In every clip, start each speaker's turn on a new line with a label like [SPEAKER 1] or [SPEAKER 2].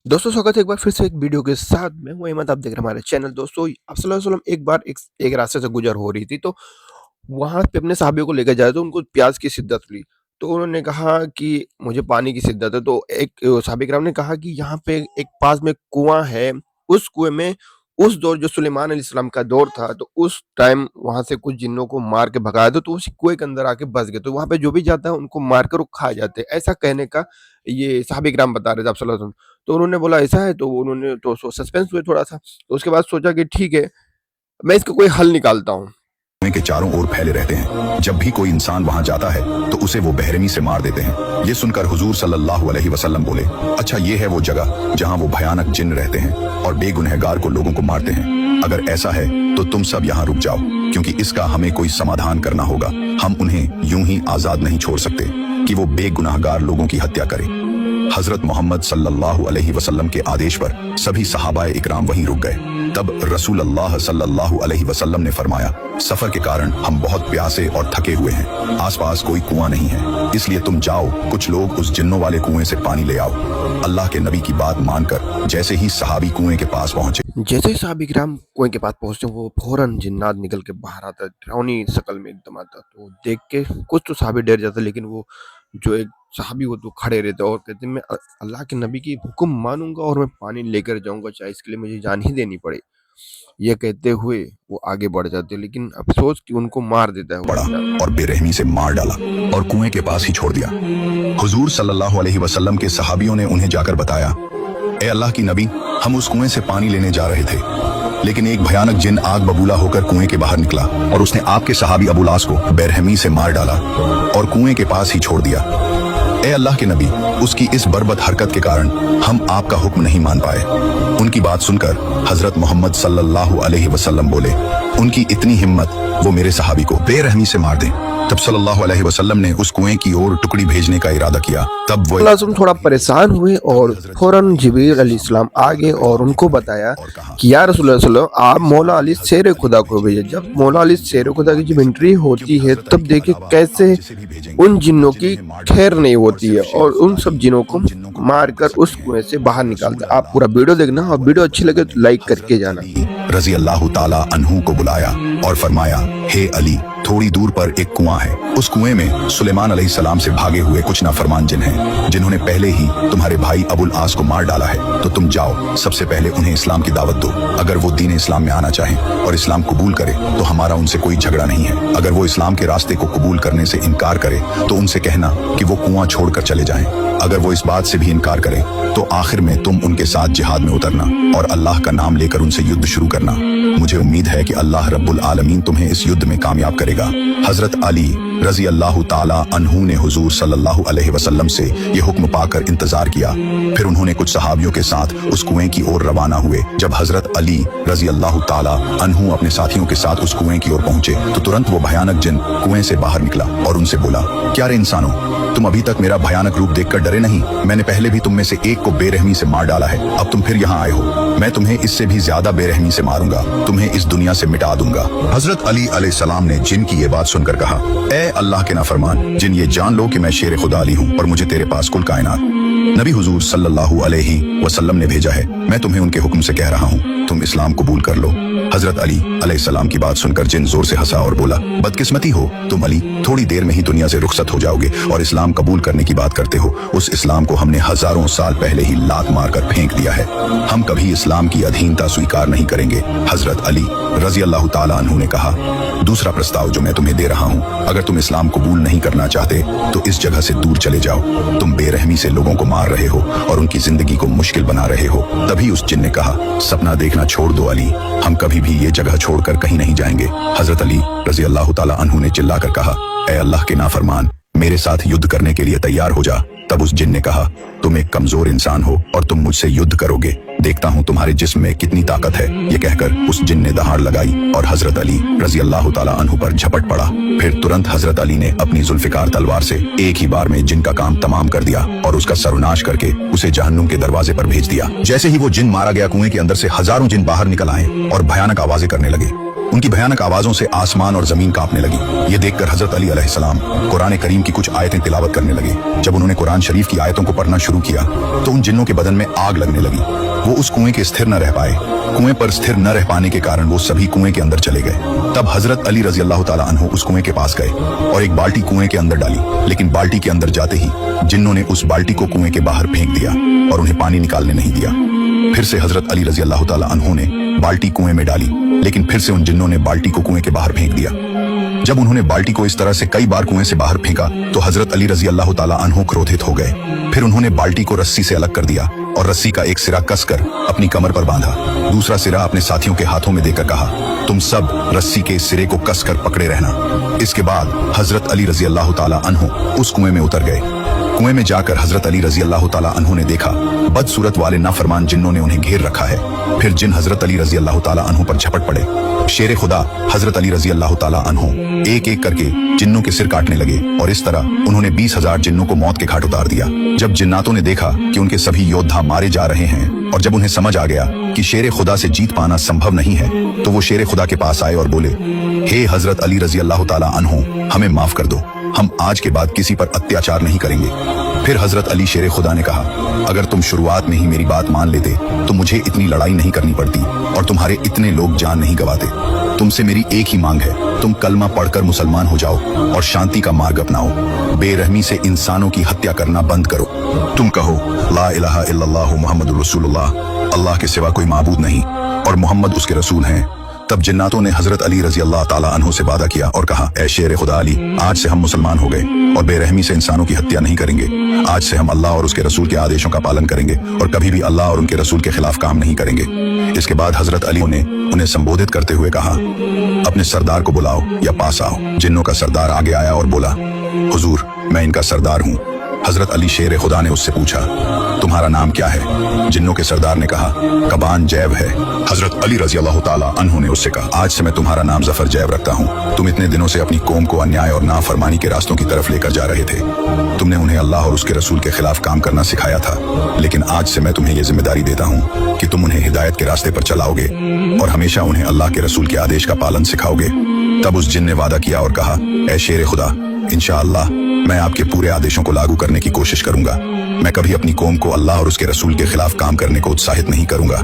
[SPEAKER 1] दोस्तों स्वागत है एक बार फिर से एक वीडियो के साथ। मैं हूं अहमद, आप देख रहे हैं हमारे चैनल। दोस्तों आप सल्लल्लाहु अलैहि वसल्लम एक बार एक रास्ते से गुजर हो रही थी, तो वहां पे अपने साहबियों को लेकर जा रहे थे। उनको प्यास की शिद्दत हुई, तो उन्होंने कहा कि मुझे पानी की शिद्दत है। तो एक साहबी कराम ने कहा कि यहाँ पे एक पास में कुआं है। उस कुएं में उस दौर जो सुलेमान अलैहिस्सलाम का दौर था, तो उस टाइम वहां से कुछ जिन्नों को मार के भगाया था, तो उसी कुएं के अंदर आके बस गए। तो वहां पे जो भी जाता है उनको मार कर वो खा जाते हैं। ऐसा कहने का ये साहबी कराम बता रहे थे आप सल्लल्लाहु अलैहि वसल्लम। तो उन्होंने बोला ऐसा है, तो उन्होंने तो सस्पेंस हुए थोड़ा-सा। तो उसके बाद सोचा कि ठीक है, मैं इसका कोई हल निकालता हूँ।
[SPEAKER 2] कुएं के चारों ओर फैले रहते हैं। जब भी कोई इंसान वहां जाता है तो उसे वो बेरहमी से मार देते हैं। ये सुनकर हुजूर सल्लल्लाहु अलैहि वसल्लम बोले, अच्छा ये है वो जगह जहां वो भयानक जिन्न रहते हैं और बेगुनहगार को लोगों को मारते हैं। अगर ऐसा है तो तुम सब यहाँ रुक जाओ, क्योंकि इसका हमें कोई समाधान करना होगा। हम उन्हें यूं ही आजाद नहीं छोड़ सकते कि वो बेगुनाहगार लोगों की हत्या करें। हजरत मोहम्मद सल्लल्लाहु अलैहि वसल्लम के आदेश पर सभी सहाबाए इकराम वहीं रुक गए। तब रसूल अल्लाह सल्लल्लाहु अलैहि वसल्लम ने फरमाया, सफर के कारण हम बहुत प्यासे और थके हुए हैं। आसपास कोई कुआं नहीं है, इसलिए तुम जाओ, कुछ लोग उस जिन्नों वाले कुएं से पानी ले आओ। अल्लाह के नबी की बात मानकर जैसे ही सहाबी कुएं के पास पहुंचे,
[SPEAKER 1] जैसे ही साहब इकराम कुएं के पास पहुंचते, वो फौरन जिन्नात निकल के बाहर आता, डरावनी शक्ल में एकदम आता। तो देख के कुछ तो साहबी डर जाता, लेकिन वो जो एक साहबी वो तो खड़े रहते और कहते मैं अल्लाह के नबी की हुक्म मानूंगा और मैं पानी लेकर जाऊंगा, चाहे इसके लिए मुझे जान ही देनी पड़े। ये कहते हुए वो आगे बढ़ जाते, लेकिन अफसोस कि उनको मार देता है वो
[SPEAKER 2] पड़ा
[SPEAKER 1] जिन्ना।
[SPEAKER 2] और बेरहमी से मार डाला और कुएं के पास ही छोड़ दिया। हुजूर सल्लल्लाहु अलैहि वसल्लम के सहाबियों ने उन्हें जाकर बताया, ए अल्लाह की नबी, हम उस कुएं से पानी लेने जा रहे थे, लेकिन एक भयानक जिन आग बबूला होकर कुएं के बाहर निकला और उसने आपके सहाबी अबू लास को बेरहमी से मार डाला और कुएं के पास ही छोड़ दिया। ए अल्लाह के नबी, उसकी इस बर्बद हरकत के कारण हम आपका हुक्म नहीं मान पाए। उनकी बात सुनकर हजरत मोहम्मद सल्लल्लाहु अलैहि वसल्लम बोले, उनकी इतनी हिम्मत, वो मेरे सहाबी को बेरहमी से मार दें। तब सल्लल्लाहु अलैहि वसल्लम ने उस कुएं की ओर टुकड़ी भेजने का इरादा किया। तब वो
[SPEAKER 1] अल्लाह थोड़ा परेशान हुए और फौरन जिब्रील अलैहिस्सलाम आ गए और उनको बताया कि या रसूलुल्लाह सल्लल्लाहु अलैहि वसल्लम, आप मौला अली शेर खुदा को भेजे। जब मौला अली शेर खुदा की जब एंट्री होती है, तब देखिए कैसे उन जिन्नों की खैर नहीं होती है और उन सब जिन्नों को मारकर उस कुएं से बाहर निकालता है। आप पूरा वीडियो देखना और वीडियो अच्छी लगे तो लाइक करके जाना।
[SPEAKER 2] रजी अल्लाह ताला अन्हु को बुलाया और फरमाया, हे अली, थोड़ी दूर पर एक कुआं है। उस कुएं में सुलेमान अलैहिस्सलाम से भागे हुए कुछ नाफरमान जिन हैं, जिन्होंने पहले ही तुम्हारे भाई अबुल आस को मार डाला है। तो तुम जाओ, सबसे पहले उन्हें इस्लाम की दावत दो। अगर वो दीन इस्लाम में आना चाहें और इस्लाम कबूल करे तो हमारा उनसे कोई झगड़ा नहीं है। अगर वो इस्लाम के रास्ते को कबूल करने से इनकार करे तो उनसे कहना कि वो कुआं छोड़कर चले जाएं। अगर वो इस बात से भी इनकार करे तो आखिर में तुम उनके साथ जिहाद में उतरना और अल्लाह का नाम लेकर उनसे युद्ध शुरू करना। मुझे उम्मीद है कि अल्लाह रब्बुल आलमीन तुम्हें इस युद्ध में कामयाब करेगा। हजरत अली रजी अल्लाह ताला अन्हु ने हुजूर सल्लल्लाहु अलैहि वसल्लम से ये हुक्म पाकर इंतजार किया। फिर उन्होंने कुछ सहाबियों के साथ उस कुएं की ओर रवाना हुए। जब हजरत अली रजी अल्लाह ताला अन्हु अपने साथियों के साथ उस कुएं की ओर पहुंचे तो तुरंत वो भयानक जिन कुएं से बाहर निकला और उनसे बोला, क्या रे इंसानों, तुम अभी तक मेरा भयानक रूप देखकर डरे नहीं? मैंने पहले भी तुम में से एक को बेरहमी से मार डाला है, अब तुम फिर यहाँ आए हो। मैं तुम्हें इससे भी ज्यादा बेरहमी से मारूंगा, तुम्हें इस दुनिया से मिटा दूंगा। हजरत अली अलैहिस्सलाम ने जिन की ये बात सुनकर कहा, ए अल्लाह के नाफरमान जिन, ये जान लो कि मैं शेर खुदा अली हूँ और मुझे तेरे पास कुल कायनात नबी हुजूर सल्लल्लाहु अलैहि वसल्लम ने भेजा है। मैं तुम्हें उनके हुक्म से कह रहा हूँ, तुम इस्लाम कबूल कर लो। हजरत अली अलैहिस्सलाम की बात सुनकर जिन जोर से हंसा और बोला, बदकिस्मती हो तुम अली, थोड़ी देर में ही दुनिया से रुखसत हो जाओगे और इस्लाम कबूल करने की बात करते हो। उस इस्लाम को हमने हजारों साल पहले ही लात मारकर फेंक दिया है। हम कभी इस्लाम की अधीनता स्वीकार नहीं करेंगे। हजरत अली रजी अल्लाह ताला अन्हु ने कहा, दूसरा प्रस्ताव जो मैं तुम्हें दे रहा हूँ, अगर तुम इस्लाम कबूल नहीं करना चाहते तो इस जगह से दूर चले जाओ। तुम बेरहमी से लोगों को मार रहे हो और उनकी जिंदगी को मुश्किल बना रहे हो। तभी उस जिन ने कहा, सपना देखना छोड़ दो अली, हम कभी भी ये जगह छोड़कर कहीं नहीं जाएंगे। हजरत अली रजी अल्लाह ताला अन्हु ने चिल्लाकर कहा, ए अल्लाह के नाफरमान, मेरे साथ युद्ध करने के लिए तैयार हो जा। तब उस जिन ने कहा, तुम एक कमजोर इंसान हो और तुम मुझसे युद्ध करोगे, देखता हूँ तुम्हारे जिस्म में कितनी ताकत है। ये कहकर उस जिन ने दहाड़ लगाई और हजरत अली रजी अल्लाह ताला अन्हु पर झपट पड़ा। फिर तुरंत हजरत अली ने अपनी जुल्फिकार तलवार से एक ही बार में जिन का काम तमाम कर दिया और उसका सर्वनाश करके उसे जहन्नुम के दरवाजे पर भेज दिया। जैसे ही वो जिन मारा गया, कुएं के अंदर से हजारों जिन बाहर निकल आए और भयानक आवाजें करने लगे। उनकी भयानक आवाजों से आसमान और जमीन कांपने लगी। ये देखकर हजरत अली अलैहिस्सलाम कुरान करीम की कुछ आयतें तिलावत करने लगे। जब उन्होंने कुरान शरीफ की आयतों को पढ़ना शुरू किया तो उन जिन्नों के बदन में आग लगने लगी। वो उस कुएं के स्थिर न रह पाए। कुएं पर स्थिर न रह पाने के कारण वो सभी कुएं के अंदर चले गए। तब हजरत अली रजी अल्लाह ताला अन्हु उस कुएं के पास गए और एक बाल्टी कुएं के अंदर डाली, लेकिन बाल्टी के अंदर जाते ही जिन्नों ने उस बाल्टी को कुएं के बाहर फेंक दिया और उन्हें पानी निकालने नहीं दिया। फिर से हजरत अली रजी अल्लाह ताला अन्हु ने बाल्टी कुएं में डाली, लेकिन फिर से उन जिन्नों ने बाल्टी को कुएं के बाहर फेंक दिया। जब उन्होंने बाल्टी को इस तरह से कई बार कुएं से बाहर फेंका तो हजरत अली रजी अल्लाह ताला अन्हु क्रोधित हो गए। फिर उन्होंने बाल्टी को रस्सी से अलग कर दिया और रस्सी का एक सिरा कसकर अपनी कमर पर बांधा, दूसरा सिरा अपने साथियों के हाथों में देकर कहा, तुम सब रस्सी के सिरे को कसकर पकड़े रहना। इसके बाद हजरत अली रजी अल्लाह ताला अन्हु उस कुएं में उतर गए। कुएं में जाकर हजरत अली रजी अल्लाह ताला अन्हु ने देखा बदसूरत वाले नाफरमान जिन्नों ने उन्हें घेर रखा है। फिर जिन हजरत अली रजी अल्लाह ताला अन्हु पर झपट पड़े। शेर खुदा हजरत अली रजी अल्लाह ताला अन्हु एक एक करके जिन्नों के सिर काटने लगे और इस तरह उन्होंने 20,000 जिन्नों को मौत के घाट उतार दिया। जब जिन्नातों ने देखा कि उनके सभी योद्धा मारे जा रहे हैं और जब उन्हें समझ आ गया कि शेर खुदा से जीत पाना संभव नहीं है, तो वो शेर खुदा के पास आए और बोले, हे हजरत अली रजी अल्लाह ताला अन्हु, हमें माफ कर दो, हम आज के बाद किसी पर अत्याचार नहीं करेंगे। फिर हजरत अली शेर खुदा ने कहा, अगर तुम शुरुआत में ही मेरी बात मान लेते तो मुझे इतनी लड़ाई नहीं करनी पड़ती और तुम्हारे इतने लोग जान नहीं गवाते। तुमसे मेरी एक ही मांग है, तुम कलमा पढ़कर मुसलमान हो जाओ और शांति का मार्ग अपनाओ। बेरहमी से इंसानों की हत्या करना बंद करो। तुम कहो ला इलाहा इल्लल्लाह मुहम्मदुर रसूलुल्लाह, अल्लाह के सिवा कोई माबूद नहीं और मोहम्मद उसके रसूल हैं। तब जिन्नातों ने हजरत अली रजी अल्लाह ताला अन्हु से वादा किया और कहा, ऐ शेर खुदा अली, आज से हम मुसलमान हो गए और बेरहमी से इंसानों की हत्या नहीं करेंगे। आज से हम अल्लाह और उसके रसूल के आदेशों का पालन करेंगे और कभी भी अल्लाह और उनके रसूल के खिलाफ काम नहीं करेंगे। इसके बाद हजरत अली ने उन्हें संबोधित करते हुए कहा, अपने सरदार को बुलाओ या पास आओ। जिन्नों का सरदार आगे आया और बोला, हुजूर, मैं इनका सरदार हूँ। हजरत अली शेर खुदा ने उससे पूछा, तुम्हारा नाम क्या है? जिन्नों के सरदार ने कहा, कबान जैब है। हजरत अली रजी अल्लाह ताला अन्हु ने उससे कहा, आज से मैं तुम्हारा नाम जफर जैब रखता हूँ। तुम इतने दिनों से अपनी कौम को अन्याय और नाफरमानी के रास्तों की तरफ लेकर जा रहे थे। तुमने उन्हें अल्लाह और उसके रसूल के खिलाफ काम करना सिखाया था, लेकिन आज से मैं तुम्हें ये जिम्मेदारी देता हूँ कि तुम उन्हें हिदायत के रास्ते पर चलाओगे और हमेशा उन्हें अल्लाह के रसूल के आदेश का पालन सिखाओगे। तब उस जिन ने वादा किया और कहा, ऐ शेर खुदा, इंशाअल्लाह मैं आपके पूरे आदेशों को लागू करने की कोशिश करूंगा। मैं कभी अपनी कौम को अल्लाह और उसके रसूल के खिलाफ काम करने को उत्साहित नहीं करूंगा।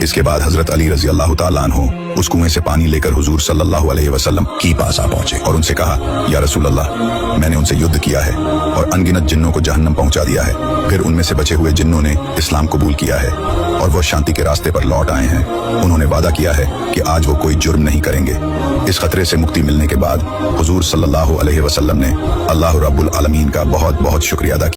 [SPEAKER 2] इसके बाद हजरत अली रजी अल्लाह ताला अन्हु उस कुएं से पानी लेकर हुजूर सल्लल्लाहु अलैहि वसल्लम की पास आ पहुंचे और उनसे कहा, या रसूल अल्लाह, मैंने उनसे युद्ध किया है और अनगिनत जिन्नों को जहन्नम पहुंचा दिया है। फिर उनमें से बचे हुए जिन्नों ने इस्लाम कबूल किया है और वो शांति के रास्ते पर लौट आए हैं। उन्होंने वादा किया है कि आज वो कोई जुर्म नहीं करेंगे। इस खतरे से मुक्ति मिलने के बाद हुजूर सल्लल्लाहु अलैहि वसल्लम ने अल्लाह रब्बुल आलमीन का बहुत बहुत शुक्रिया अदा किया।